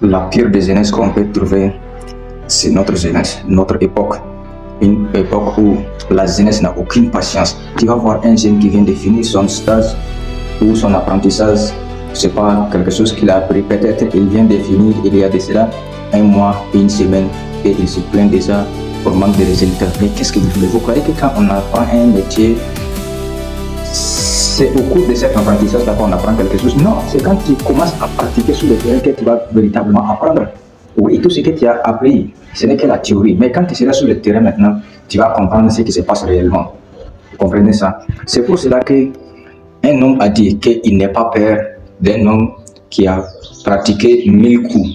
La pire des jeunesses qu'on peut trouver, c'est notre jeunesse, notre époque. Une époque où la jeunesse n'a aucune patience. Tu vas voir un jeune qui vient de finir son stage ou son apprentissage, c'est pas quelque chose qu'il a appris. Peut-être il vient de finir il y a de cela un mois, une semaine, et il se plaint déjà pour manque de résultats. Mais qu'est-ce que vous voulez? Vous croyez que quand on apprend un métier, c'est au cours de cet apprentissage qu'on apprend quelque chose? Non, c'est quand tu commences à pratiquer sur le terrain que tu vas véritablement apprendre. Oui, tout ce que tu as appris, ce n'est que la théorie. Mais quand tu seras sur le terrain maintenant, tu vas comprendre ce qui se passe réellement. Vous comprenez ça? C'est pour cela qu'un homme a dit qu'il n'est pas peur d'un homme qui a pratiqué 1000 coups.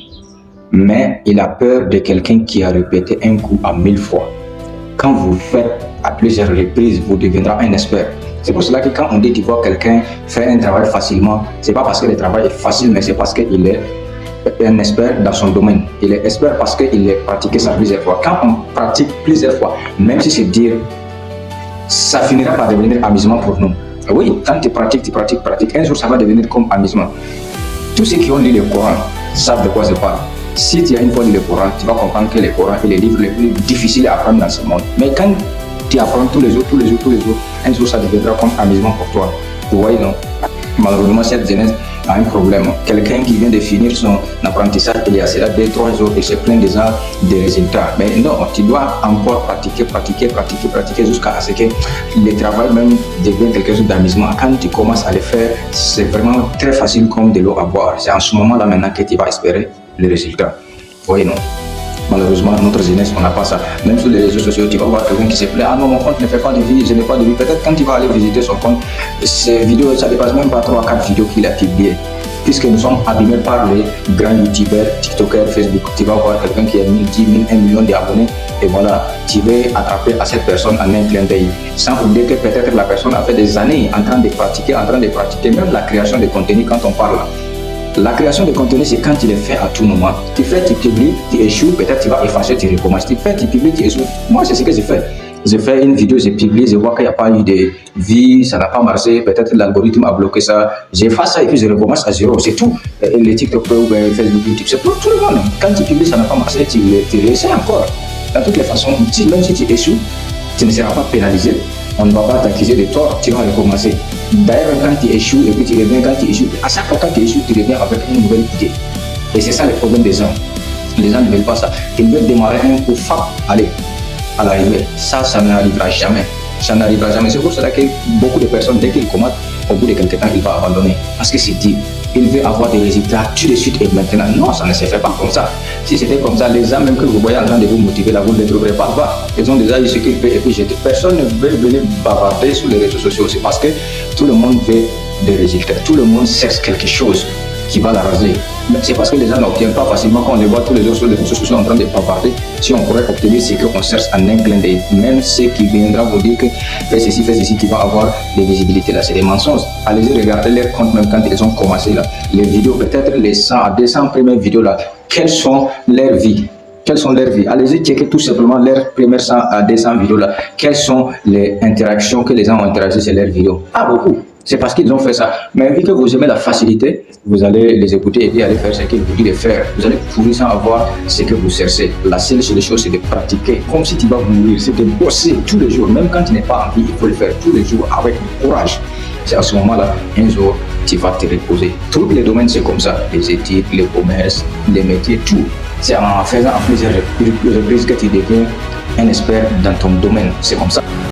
Mais il a peur de quelqu'un qui a répété un coup à 1000 fois. Quand vous le faites à plusieurs reprises, vous deviendrez un expert. C'est pour cela que quand on dit tu vois quelqu'un faire un travail facilement, c'est pas parce que le travail est facile, mais c'est parce qu'il est un expert dans son domaine. Il est expert parce qu'il a pratiqué ça plusieurs fois. Quand on pratique plusieurs fois, même si c'est dire, ça finira par devenir amusement pour nous. Oui, quand tu pratiques, un jour ça va devenir comme amusement. Tous ceux qui ont lu le Coran savent de quoi je parle. Si tu as une fois lu le Coran, tu vas comprendre que le Coran est le livre le plus difficile à apprendre dans ce monde. Mais quand tu apprends tous les jours, un jour ça deviendra comme amusement pour toi. Vous voyez, non? Malheureusement, cette jeunesse a un problème. Quelqu'un qui vient de finir son apprentissage, il y a cela 2-3 jours, il se plaint déjà des résultats. Mais non, tu dois encore pratiquer jusqu'à ce que le travail même devienne quelque chose d'amusement. Quand tu commences à le faire, c'est vraiment très facile comme de l'eau à boire. C'est en ce moment-là maintenant que tu vas espérer les résultats. Vous voyez, non? Malheureusement, notre jeunesse, on n'a pas ça. Même sur les réseaux sociaux, tu vas voir quelqu'un qui se plaît. Ah non, mon compte ne fait pas de vie, je n'ai pas de vie. Peut-être quand tu vas aller visiter son compte, ces vidéos, ça ne dépasse même pas 3 à 4 vidéos qu'il a publiées. Puisque nous sommes abîmés par les grands youtubeurs, tiktokers, Facebook. Tu vas voir quelqu'un qui a 1000, 10 000, 1 million d'abonnés. Et voilà, tu vas attraper à cette personne en un clin d'œil. Sans oublier que peut-être la personne a fait des années en train de pratiquer, même la création de contenu quand on parle. La création de contenu, c'est quand tu le fais à tout moment. Tu fais, tu publies, tu échoues, peut-être tu vas effacer, tu recommences. Tu fais, tu publies, tu échoues. Moi, c'est ce que j'ai fait. J'ai fait une vidéo, j'ai publié, je vois qu'il n'y a pas eu de vie, ça n'a pas marché, peut-être l'algorithme a bloqué ça. J'efface ça et puis je recommence à zéro, c'est tout. Les TikTok ou Facebook, YouTube, c'est pour tout le monde. Quand tu publies, ça n'a pas marché, tu réessayes encore. De toutes les façons, même si tu échoues, tu ne seras pas pénalisé. On ne va pas t'accuser de tort, tu vas recommencer. D'ailleurs, quand tu échoues et puis tu reviens, quand tu échoues, à chaque fois quand tu échoues, tu reviens avec une nouvelle idée. Et c'est ça le problème des gens. Les gens ne veulent pas ça. Ils veulent démarrer un coup, allez, à l'arrivée. Ça n'arrivera jamais. Ça n'arrivera jamais. C'est pour cela que beaucoup de personnes, dès qu'ils commencent, au bout de quelques temps, ils vont abandonner. Parce que c'est dit, il veut avoir des résultats tout de suite et maintenant. Non, ça ne se fait pas comme ça. Si c'était comme ça, les gens même que vous voyez en train de vous motiver, là, vous ne les trouverez pas bas. Ils ont déjà eu ce qu'ils veulent et puis jeter. Personne ne veut venir bavarder sur les réseaux sociaux. C'est parce que tout le monde veut des résultats. Tout le monde cherche quelque chose qui va l'arraser. C'est parce que les gens n'obtiennent pas facilement quand on les voit tous les jours sur les réseaux sociaux en train de bavarder. Si on pourrait obtenir ce qu'on cherche en un clin d'œil, même ceux qui viendront vous dire que fais ceci, tu vas avoir des visibilités là, c'est des mensonges. Allez-y regarder leurs comptes même quand ils ont commencé là. Les vidéos, peut-être les 100 à 200 premières vidéos là, quelles sont leurs vies? Quelles sont leurs vies? Allez-y checker tout simplement leurs premières 100 à 200 vidéos là. Quelles sont les interactions que les gens ont interagi sur leurs vidéos? Pas beaucoup. C'est parce qu'ils ont fait ça. Mais vu que vous aimez la facilité, vous allez les écouter et puis aller faire ce qu'ils vous disent de faire. Vous allez courir sans avoir ce que vous cherchez. La seule chose, c'est de pratiquer. Comme si tu vas mourir, c'est de bosser tous les jours. Même quand tu n'es pas en vie, il faut le faire tous les jours avec du courage. C'est à ce moment-là, un jour, tu vas te reposer. Tous les domaines, c'est comme ça. Les études, le commerce, les métiers, tout. C'est en faisant plusieurs reprises que tu deviens un expert dans ton domaine. C'est comme ça.